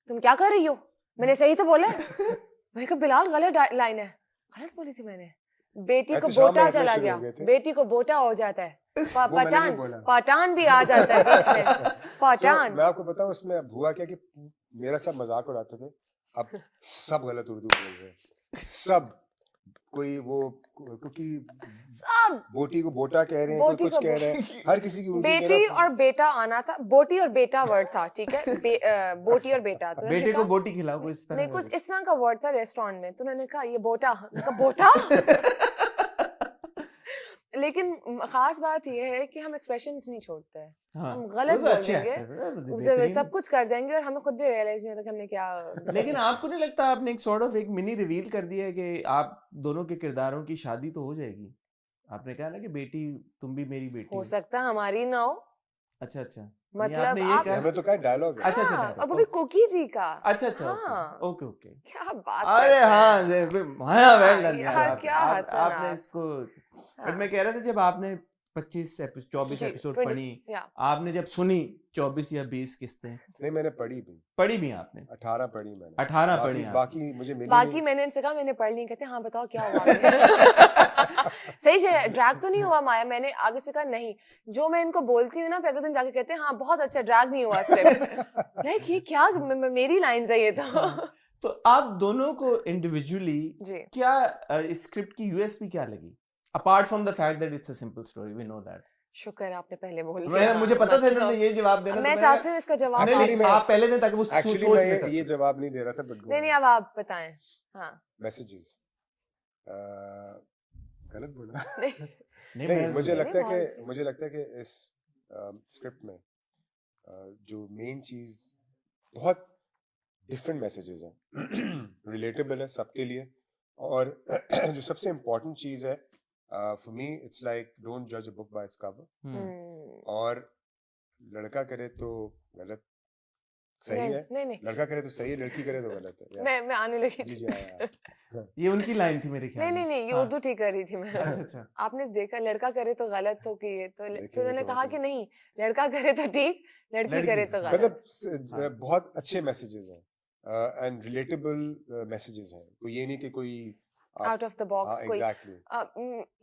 तुम क्या कर रही हो, मैंने सही तो बोला है। मैंने कहा बिलाल गलत लाइन है, गलत बोली थी मैंने। बेटी को बोटा चला गया, बेटी को बोटा हो जाता है, पठान भी आ जाता है बीच में, पठान। मैं आपको बताऊं उसमें हुआ क्या कि मेरा सब मजाक उड़ाते थे, अब सब गलत उर्दू बोल रहे हैं, सब। कोई वो क्योंकि सब बोटी को बोटा कह रहे हैं, कोई कुछ कह रहे हैं, हर किसी की उर्दू बेटी और बेटा आना था, बोटी और बेटा वर्ड था, ठीक है। बोटी और बेटा, तो बेटे को बोटी खिलाओ, कोई इस तरह नहीं कुछ इस तरह का वर्ड था रेस्टोरेंट में, तो उन्होंने कहा ये बोटा, बोटा। लेकिन खास बात यह है कि हम एक्सप्रेशंस नहीं छोड़ते हैं, हाँ, हम गलत बोल देंगे, सब कुछ कर देंगे और हमें खुद भी रियलाइज नहीं होता कि हमने क्या। लेकिन आपको नहीं लगता आपने एक सॉर्ट ऑफ एक मिनी रिवील कर दिया है कि आप दोनों के किरदारों की शादी तो हो जाएगी? आपने कहा ना कि बेटी तुम भी मेरी बेटी हो सकता है हमारी ना हो। अच्छा अच्छा, मतलब हमें तो क्या डायलॉग है। अच्छा अच्छा, और वो भी कुकी जी का। अच्छा अच्छा, ओके ओके, क्या बात। अरे हाँ माया, वेल डन यार, क्या आपने इसको। बट मैं कह रहा था जब आपने 24 एपिसोड पढ़ी, आपने जब सुनी 24 या 20 किस्तें, नहीं मैंने पढ़ी भी आपने 18 पढ़ी मैंने, 18 पढ़ी, बाकी मुझे मिली बाकी मैंने इनसे कहा मैंने पढ़ ली, कहते हाँ बताओ क्या हुआ। सही से ड्रैग तो नहीं हुआ माया, मैंने आगे से कहा नहीं, जो मैं इनको बोलती हूँ ना पहले दिन जाके कहते हैं हाँ बहुत अच्छा, ड्रैग नहीं हुआ स्क्रिप्ट। लाइक ये क्या मेरी लाइंस है ये तो आप दोनों को इंडिविजुअली क्या स्क्रिप्ट की यूएसपी क्या लगी, apart from the fact that it's a simple story, we know that. शुक्र आपने पहले बोल दिया, मुझे पता था ना ये जवाब देना, मैं चाहती हूँ इसका जवाब। नहीं आप पहले दिन तक वो सोच में ये जवाब नहीं दे रहा था, बट नहीं अब आप बताएं। हाँ मैसेजेस गलत बोला। नहीं मुझे लगता है कि इस स्क्रिप्ट में जो मेन चीज बहुत डिफरेंट मैसेजेस हैं, रिलेटेबल है सबके लिए, और जो सबसे इम्पोर्टेंट चीज है for me it's like don't judge a book by its cover. और लड़का करे तो गलत सही है, नहीं। लड़का करे तो सही है, लड़की करे तो गलत है। मैं आने लगी जी ये उनकी लाइन थी मेरे ख्याल में। नहीं ये उर्दू ठीक कर रही थी मैं। अच्छा आपने देखा लड़का करे तो गलत तो किए, तो फिर उन्होंने कहा कि नहीं लड़का करे तो ठीक, लड़की करे तो गलत। मतलब बहुत अच्छे मैसेजेस हैं एंड रिलेटेबल मैसेजेस हैं, कोई ये नहीं कि कोई आउट ऑफ द बॉक्स कोई। exactly.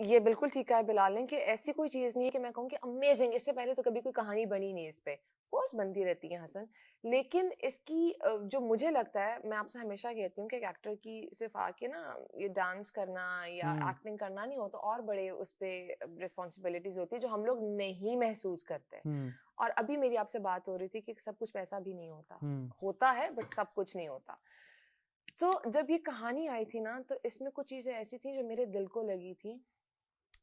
ये बिल्कुल ठीक है बिलाल ने कि ऐसी कोई चीज़ नहीं है कि मैं कहूँ कि अमेजिंग, इससे पहले तो कभी कोई कहानी बनी नहीं इस पे, कोर्स बनती रहती है हसन, लेकिन इसकी जो मुझे लगता है, मैं आपसे हमेशा कहती हूँ कि एक एक्टर की सिर्फ आके ना ये डांस करना या एक्टिंग करना नहीं होता, और बड़े उस पर रिस्पॉन्सिबिलिटीज होती है जो हम लोग नहीं महसूस करते। और अभी मेरी आपसे बात हो रही थी कि सब कुछ पैसा भी नहीं होता है, बट सब कुछ नहीं होता। तो जब ये कहानी आई थी ना, तो इसमें कुछ चीज़ें ऐसी थी जो मेरे दिल को लगी थी,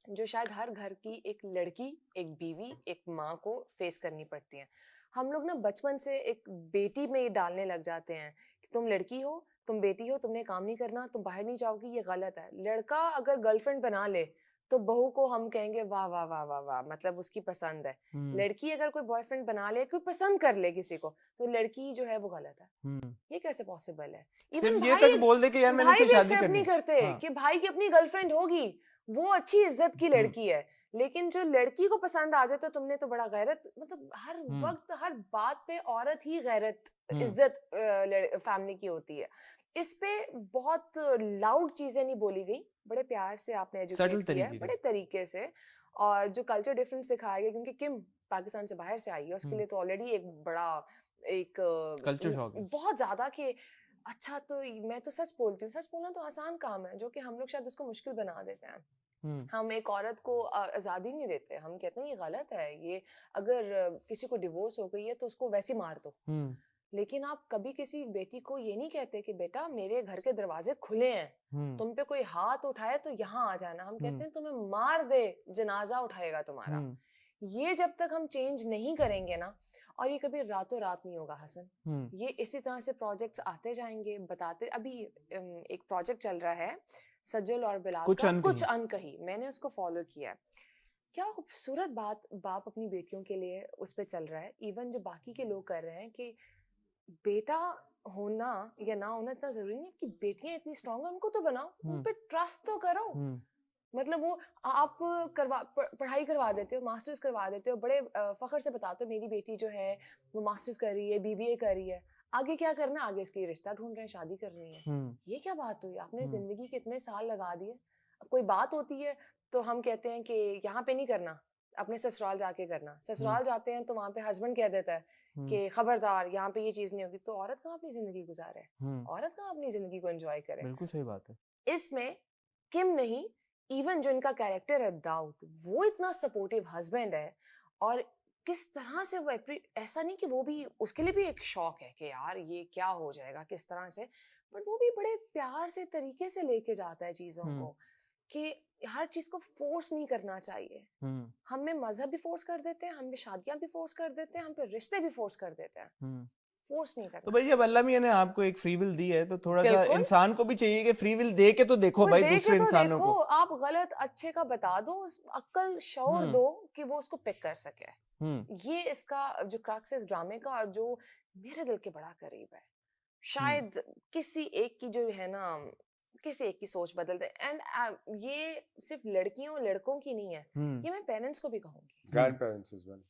जो शायद हर घर की एक लड़की, एक बीवी, एक माँ को फेस करनी पड़ती हैं। हम लोग ना बचपन से एक बेटी में ये डालने लग जाते हैं कि तुम लड़की हो, तुम बेटी हो, तुमने काम नहीं करना, तुम बाहर नहीं जाओगी, ये गलत है। लड़का अगर गर्लफ्रेंड बना ले तो बहू को हम कहेंगे वाह वाह वाह वाह वाह, मतलब उसकी पसंद है। लड़की अगर कोई बॉयफ्रेंड बना ले, कोई पसंद कर ले किसी को, तो लड़की जो है वो गलत है। ये कैसे पॉसिबल है? इवन ये तक बोल दे कि यार मैंने इससे शादी करनी, नहीं करते कि भाई की अपनी गर्लफ्रेंड होगी, वो अच्छी इज्जत की लड़की है, लेकिन जो लड़की को पसंद आ जाए तो तुमने तो बड़ा गैरत, मतलब हर वक्त हर बात पे औरत ही गैरत इज्जत फैमिली की होती है। इस पे बहुत लाउड चीजें नहीं बोली गई, बड़े प्यार से आपने एजुकेट किया है, बड़े तरीके से, और जो कल्चर डिफरेंस सिखाया गया, क्योंकि किम पाकिस्तान से बाहर से आई है, उसके लिए तो ऑलरेडी एक बड़ा एक कल्चर शॉक बहुत ज्यादा कि अच्छा, तो मैं तो सच बोलती हूँ, सच बोलना तो आसान काम है, जो कि हम लोग शायद उसको मुश्किल बना देते हैं। हम एक औरत को आज़ादी नहीं देते, हम कहते हैं ये गलत है, ये अगर किसी को डिवोर्स हो गई है तो उसको वैसे मार दो, लेकिन आप कभी किसी बेटी को ये नहीं कहते कि बेटा मेरे घर के दरवाजे खुले हैं, तुम पे कोई हाथ उठाए तो यहाँ आ जाना। हम कहते हैं तुम्हें मार दे, जनाजा उठाएगा तुम्हारा। ये जब तक हम चेंज नहीं करेंगे ना, और ये कभी रातों रात नहीं होगा हसन, ये इसी तरह से प्रोजेक्ट्स आते जाएंगे, बताते। अभी एक प्रोजेक्ट चल रहा है सज्जल और बिलाल का, कुछ अनकही, मैंने उसको फॉलो किया है। क्या खूबसूरत बात बाप अपनी बेटियों के लिए उस पर चल रहा है। इवन जो बाकी के लोग कर रहे हैं कि बेटा होना या ना होना इतना जरूरी नहीं है कि बेटियां इतनी स्ट्रांग है, उनको तो बनाओ, उन पे ट्रस्ट तो करो। मतलब वो आप पढ़ाई करवा देते हो, मास्टर्स करवा देते हो, बड़े फख्र से बताते हो मेरी बेटी जो है वो मास्टर्स कर रही है, बीबीए कर रही है, आगे क्या करना, आगे इसके रिश्ता ढूंढ रहे हैं, शादी करनी है। ये क्या बात हुई? आपने जिंदगी के इतने साल लगा दिए। कोई बात होती है तो हम कहते हैं कि यहाँ पे नहीं करना, अपने ससुराल जाके करना। ससुराल जाते हैं तो वहाँ पे हस्बैंड कह देता है कि खबरदार यहाँ पे ये चीज नहीं होगी, तो औरत कहाँ अपनी जिंदगी गुजारे, औरत कहाँ अपनी जिंदगी को एंजॉय करे। बिल्कुल सही बात है। इसमें किम नहीं, इवन जो इनका कैरेक्टर है दाऊद, वो इतना सपोर्टिव हस्बैंड है, और किस तरह से वो ऐसा नहीं कि वो भी, उसके लिए भी एक शौक है कि यार ये क्या हो जाएगा किस तरह से, पर वो भी बड़े प्यार से तरीके से लेके जाता है चीजों को कि हर चीज को फोर्स नहीं करना चाहिए। हम में मजहब भी फोर्स कर देते हैं, हम पे शादियां भी फोर्स कर देते हैं, हम पे रिश्ते भी फोर्स कर देते हैं। फोर्स नहीं करना। तो भाई जब अल्लाह मियां ने आपको एक फ्री विल दी है तो थोड़ा सा इंसान को भी चाहिए कि फ्री विल दे के तो देखो भाई दूसरे इंसानों को। आप गलत अच्छे का बता दो, अक्ल शौर दो कि वो उसको पिक कर सके। ये इसका जो क्रक्स है इस ड्रामे का, और जो मेरे दिल के बड़ा करीब है। शायद किसी एक की जो है ना, किसी एक की सोच बदल दे। एंड ये सिर्फ लड़कियों लड़कों की नहीं है, ये मैं पेरेंट्स को भी कहूंगी, ग्रैंड पेरेंट्स एज वेल,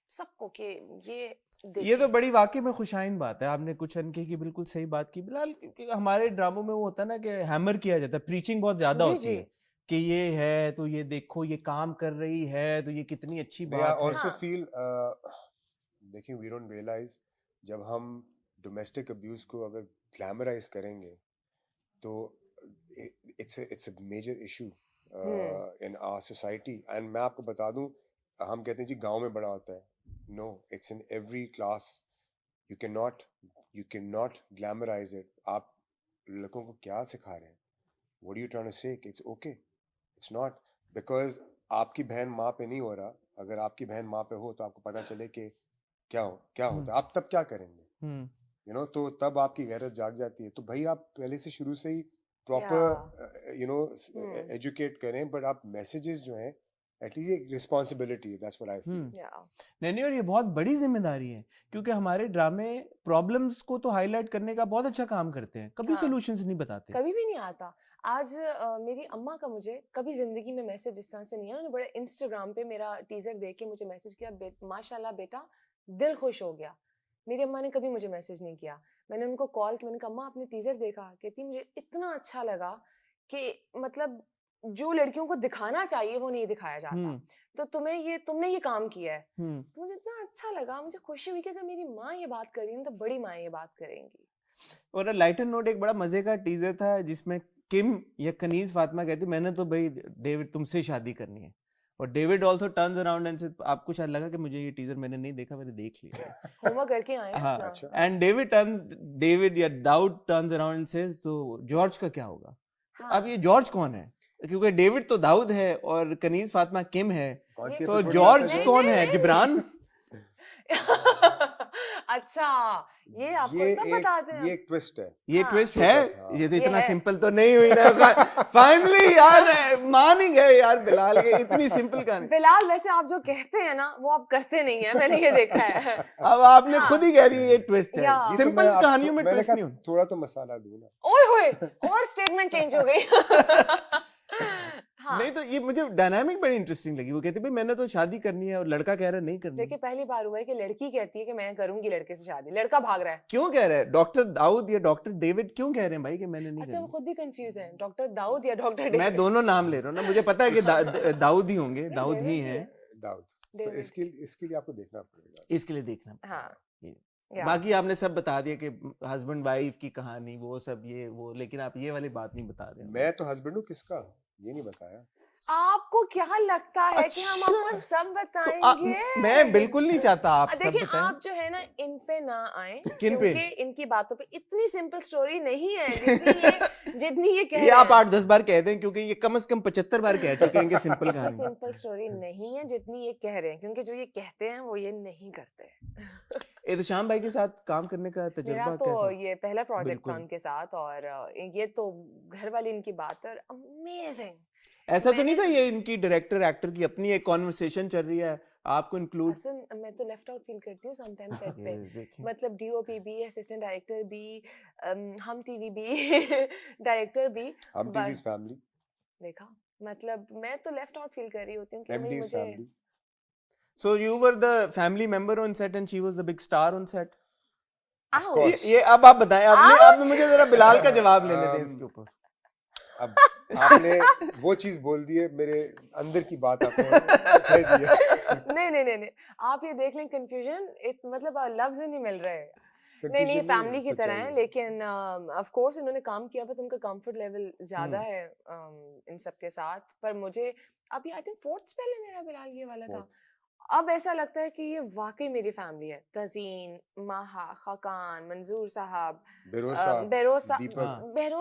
सबको, कि ये तो बड़ी वाकई में खुशाइन बात है। आपने कुछ अनके की बिल्कुल सही बात की बिलाल, क्योंकि हमारे ड्रामों में वो होता है ना कि हैमर किया जाता है, प्रीचिंग बहुत ज्यादा होती है कि ये है तो ये देखो ये काम कर रही है तो ये कितनी अच्छी बात है। ऑल्सो फील देखिए, वी डोंट रियलाइज जब हम डोमेस्टिक अब्यूज को अगर ग्लैमराइज करेंगे तो it's a major issue in our society. And मैं आपको बता दूं, हम कहते हैं जी गांव में बड़ा होता है, no, it's in every class. You cannot glamorize it. आप लड़कों को क्या सिखा रहे हैं? What are you trying to say? It's okay. It's not, because आपकी बहन माँ पे नहीं हो रहा। अगर आपकी बहन माँ पे हो तो आपको पता चले कि क्या होता है, आप तब क्या करेंगे? तो तब आपकी गैरत जाग जाती है। तो भाई आप पहले से शुरू से ही प्रॉपर एजुकेट करें, बट आप मैसेजेस जो हैं at least एक responsibility, that's what I feel. नहीं, और ये बहुत बड़ी जिम्मेदारी है, क्योंकि हमारे ड्रामे प्रॉब्लम्स को तो हाईलाइट करने का बहुत अच्छा काम करते हैं, कभी सॉल्यूशंस नहीं बताते, कभी भी नहीं आता। आज मेरी अम्मा का मुझे कभी जिंदगी में मैसेज इस तरह से नहीं है। उन्होंने बड़े इंस्टाग्राम पे मेरा टीजर देख के मुझे मैसेज किया, माशाल्लाह बेटा, दिल खुश हो गया। मेरी अम्मा ने कभी मुझे मैसेज नहीं किया। मैंने उनको कॉल किया, मैंने कहा अम्मा आपने टीजर देखा? कहती मुझे इतना अच्छा लगा कि मतलब जो लड़कियों को दिखाना चाहिए वो नहीं दिखाया जाता, तो तुमने ये काम किया है। तो मुझे इतना अच्छा लगा, मुझे खुशी हुई कि अगर मेरी माँ ये बात कर रही है तो बड़ी माँ ये बात करेंगी। और लाइटर नोट एक बड़ा मजे का टीजर था जिसमें किम या कनीज फातिमा कहती मैंने तो भाई डेविड तुमसे शादी करनी है, और David also turns around and से, आपको शायद लगा कि मुझे ये टीजर मैंने नहीं देखा, मैंने देख लिया होमवर्क करके आए। हाँ, एंड डेविड या Dawood turns around and says तो जॉर्ज का क्या होगा? अब ये जॉर्ज कौन है? क्योंकि डेविड तो दाऊद है और कनीज फातिमा किम है, तो जॉर्ज कौन है? जिब्रान? अच्छा, ये आपको सब बताते हैं। ये एक ट्विस्ट है, ये ट्विस्ट है। ये तो इतना सिंपल तो नहीं हुई ना। फाइनली यार मान ही गए यार बिलाल के, इतनी सिंपल कहानी। बिलाल वैसे आप जो कहते हैं ना वो आप करते नहीं है, मैंने ये देखा है। अब आपने खुद ही कह दी ये ट्विस्ट है। सिंपल कहानियों में ट्विस्ट नहीं होता। थोड़ा तो मसाला दूं ना। ओए होए, और स्टेटमेंट चेंज हो गई। हाँ। नहीं तो ये मुझे डायनामिक बड़ी इंटरेस्टिंग लगी। वो कहती भाई मैंने तो शादी करनी है और लड़का कह रहा है नहीं करनी। देखिए पहली बार हुआ है कि लड़की कहती है कि मैं करूंगी लड़के से शादी, लड़का भाग रहा है। क्यों कह रहा है? डॉक्टर दाऊद या डॉक्टर डेविड क्यों कह रहे हैं भाई कि मैंने नहीं करनी? अच्छा, वो खुद भी कंफ्यूज है, डॉक्टर दाऊद या डॉक्टर डेविड। मैं दोनों नाम ले रहा हूँ ना, मुझे पता है कि दाऊद ही होंगे, दाऊद ही हैं। दाऊद, तो इसके लिए आपको देखना पड़ेगा। इसके लिए देखना पड़ेगा। हाँ, बाकी आपने सब बता दिया कि हस्बैंड वाइफ की कहानी वो सब ये वो, लेकिन आप ये वाली बात नहीं बता रहे। मैं तो हस्बैंड हूँ किसका, ये नहीं बताया। आपको क्या लगता है कि हम आपको सब बताएंगे? तो मैं बिल्कुल नहीं चाहता आप सब देखिए बताएं। आप जो है ना इन पे ना आए, किन पे? क्योंकि इनकी बातों पे इतनी सिंपल स्टोरी नहीं है जितनी ये कह रहे हैं। ये आप 8-10 बार कहते हैं, क्योंकि ये कम से कम 75 बार कह चुके हैं कि सिंपल कहानी। सिंपल स्टोरी नहीं है जितनी ये कह रहे हैं, क्योंकि जो ये कहते हैं वो ये नहीं करते। एहतशाम भाई के साथ काम करने का तजुर्बा मेरा तो कैसा? ये पहला प्रोजेक्ट था उनके साथ, और ये तो घर वाली इनकी बात है, अमेजिंग ऐसा तो नहीं था ये इनकी डायरेक्टर एक्टर की अपनी एक कॉन्वर्सेशन चल रही है, आपको इंक्लूड? मैं तो लेफ्ट आउट फील करती हूँ समटाइम्स सेट पे, मतलब डीओपी भी, असिस्टेंट डायरेक्टर भी, हम टीवी भी, डायरेक्टर भी, हम टीवी's फैमिली देखा, मतलब मैं तो लेफ्ट आउट फील कर रही होती हूँ कि भाई MD's मुझे family. So you were the family member on set and she was the big star on set. Of course. ये अब आप बताएं, आपने मुझे जरा बिलाल का जवाब लेने दें इसके ऊपर। अब आपने वो चीज बोल दी है, मेरे अंदर की बात आपने कह दी है। नहीं, आप ये देख लें कंफ्यूजन, मतलब लफ्ज ही नहीं मिल रहे। नहीं फैमिली की तरह है, लेकिन ऑफ कोर्स इन्होंने काम किया पर उनका कंफर्ट लेवल ज्यादा है इन सब के साथ। पर मुझे अभी आई थिंक 4th पहले मेरा बिलाल ये वाला था, अब ऐसा लगता है कि ये वाकई मेरी फैमिली है। तज़ीन, माहा, खकान, मंजूर साहब, बेरोज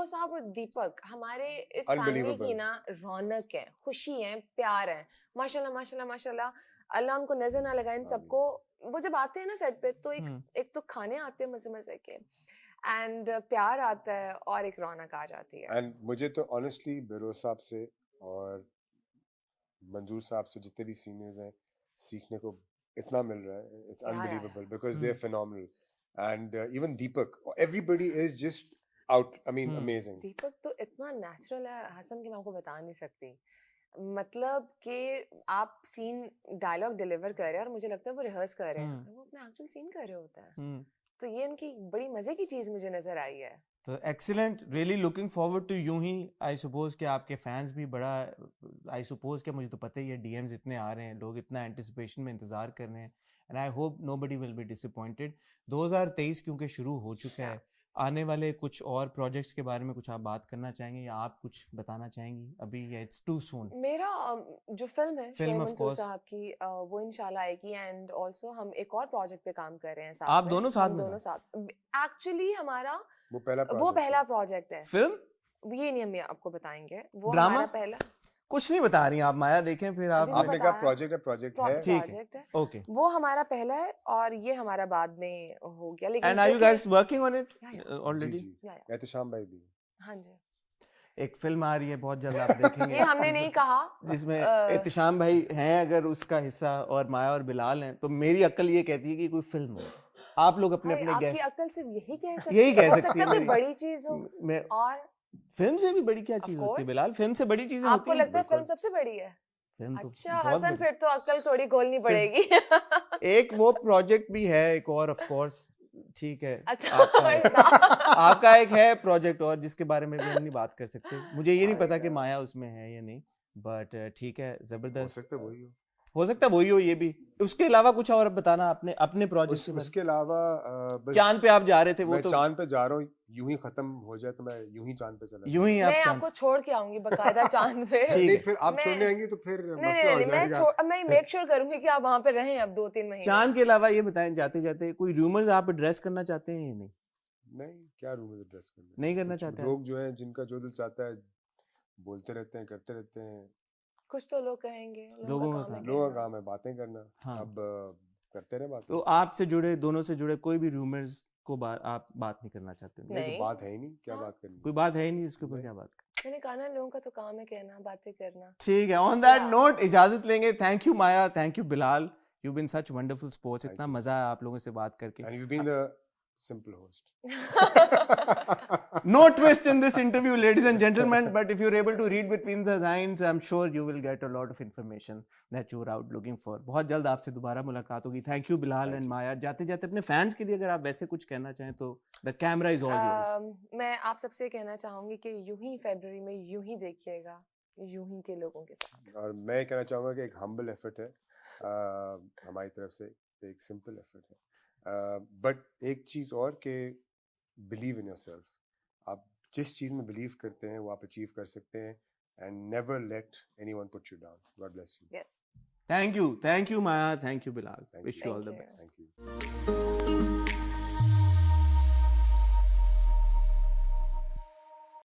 साहब और दीपक हमारे इस फैमिली की ना रौनक है, खुशी है, प्यार है। माशाल्लाह माशाल्लाह माशाल्लाह, अल्लाह उनको नजर ना लगाए इन सबको। वो जब आते हैं ना सेट पे तो एक तो खाने आते हैं मजे मजे के, एंड प्यार आता है और एक रौनक आ जाती है। एंड मुझे तो ऑनेस्टली बेरोज साहब से और मंजूर साहब से, जितने भी सीनियर्स हैं, सीखने को इतना मिल रहा है, it's unbelievable because they are phenomenal. And even Deepak, everybody is just out, I mean amazing. Deepak तो इतना नेचुरल है हसन कि मैं आपको बता नहीं सकती, मतलब कि आप सीन डायलॉग डिलीवर कर रहे हैं और मुझे लगता है वो रिहर्स कर रहे हैं, वो अपना एक्चुअल सीन कर रहे होता है। तो ये उनकी बड़ी मजे की चीज मुझे नजर आई है। तो excellent, really looking forward to यूं ही। आई सपोज कि आपके फैंस भी बड़ा, आई सपोज कि मुझे तो पता ही है डीएम्स इतने आ रहे हैं, लोग इतना एंटिसिपेशन में इंतजार कर रहे हैं, and I hope nobody will be disappointed. 2023 क्योंकि शुरू हो चुका है, आने वाले कुछ और प्रोजेक्ट्स के बारे में कुछ आप बात करना चाहेंगे या आप कुछ बताना चाहेंगी अभी, या इट्स टू सून? मेरा जो फिल्म है शोएब मंसूर साहब की, वो इंशाल्लाह आएगी, एंड ऑल्सो हम एक और प्रोजेक्ट पे काम कर रहे हैं साथ। आप दोनों साथ में? दोनों साथ। एक्चुअली हमारा वो पहला प्रोजेक्ट है। फिल्म ये नहीं हम आपको बताएंगे, वो ड्रामा? हमारा पहला। कुछ नहीं बता रही आप माया, देखें फिर आपने कहा प्रोजेक्ट है, ठीक है, ओके। वो हमारा पहला है और ये हमारा बाद में हो गया। लेकिन and are you guys working on it already? Ehtisham भाई भी। हाँ जी, एक फिल्म आ रही है बहुत जल्द, आप देखेंगे। ये हमने नहीं कहा, जिसमें एहतिशाम भाई हैं अगर उसका हिस्सा और माया और बिलाल हैं, तो मेरी अक्ल ये कहती है कि कोई फिल्म हो। आप लोग अपने अपने आपकी अक्ल सिर्फ यही कह सकती है, बड़ी चीज हो। और फिल्म से भी बड़ी क्या चीज होती है बिलाल? फिल्म से बड़ी चीजें होती हैं। आपको लगता है फिल्म सबसे बड़ी है? अच्छा हसन, फिर तो अक्ल थोड़ी खोलनी पड़ेगी। एक वो प्रोजेक्ट भी है, एक और ऑफ कोर्स, ठीक है। अच्छा, आपका एक है प्रोजेक्ट और जिसके बारे में भी हम नहीं बात कर सकते। मुझे ये नहीं पता कि माया उसमें है या नहीं, बट ठीक है, जबरदस्त। हो सकता है वही हो ये भी। उसके अलावा कुछ और बताना अपने प्रोजेक्ट? उसके अलावा चांद पे आप जा रहे थे, वो तो चांद पे जा रहा हूँ, यूं ही खत्म हो जाए तो मैं यूं ही चांद पे चला, यूं ही मैं आपको छोड़ के आऊंगी बकायदा चांद पे। नहीं, फिर आप छोड़ने आएंगे तो फिर मसला हो जाएगा। मैं मेक श्योर करूंगी कि आप वहां पे रहें अब 2-3 महीने। चांद के अलावा ये बताएं, जाते जाते कोई रूमर्स आप एड्रेस करना चाहते हैं या नहीं? नहीं, क्या रूमर्स एड्रेस करना, नहीं करना चाहते। लोग जो हैं जिनका जो दिल चाहता है बोलते रहते हैं, करते रहते हैं। कुछ तो लोग कहेंगे, लोगों का काम है बातें करना। हाँ। अब करते रहे बात। तो आपसे जुड़े, दोनों से जुड़े कोई भी रूमर्स को आप बात नहीं करना चाहते? नहीं, तो बात है ही नहीं, क्या बात करनी, कोई बात है ही नहीं, इसके ऊपर क्या बात करनी। मैंने कहा ना, लोगों का तो काम है कहना, बातें करना। ठीक है, ऑन दैट नोट इजाजत लेंगे। Thank you Maya, thank you Bilal, you been such wonderful sports. इतना मजा आया आप लोगों से बात करके। And you been a simple host. No twist in this interview, ladies and gentlemen, but if you're able to read between the lines, I'm sure you will get a lot of information that you're out looking for. बहुत जल्द आपसे दोबारा मुलाकात होगी। Thank you Bilal and माया। जाते जाते अपने fans के लिए अगर आप वैसे कुछ कहना चाहें तो the camera is all yours. मैं आप सबसे कहना चाहूंगी कि यूं ही फरवरी में यूं ही देखिएगा, यूं ही के लोगों के साथ। और मैं कहना चाहूंगा कि एक humble effort है हमारी तरफ से, एक simple effort है। बट एक चीज और कि बिलीव इन योरसेल्फ, आप जिस चीज में बिलीव करते हैं वो आप अचीव कर सकते हैं, and never let anyone put you down. God bless you. Yes, thank you Maya, thank you Bilal, wish you all the best. Thank you.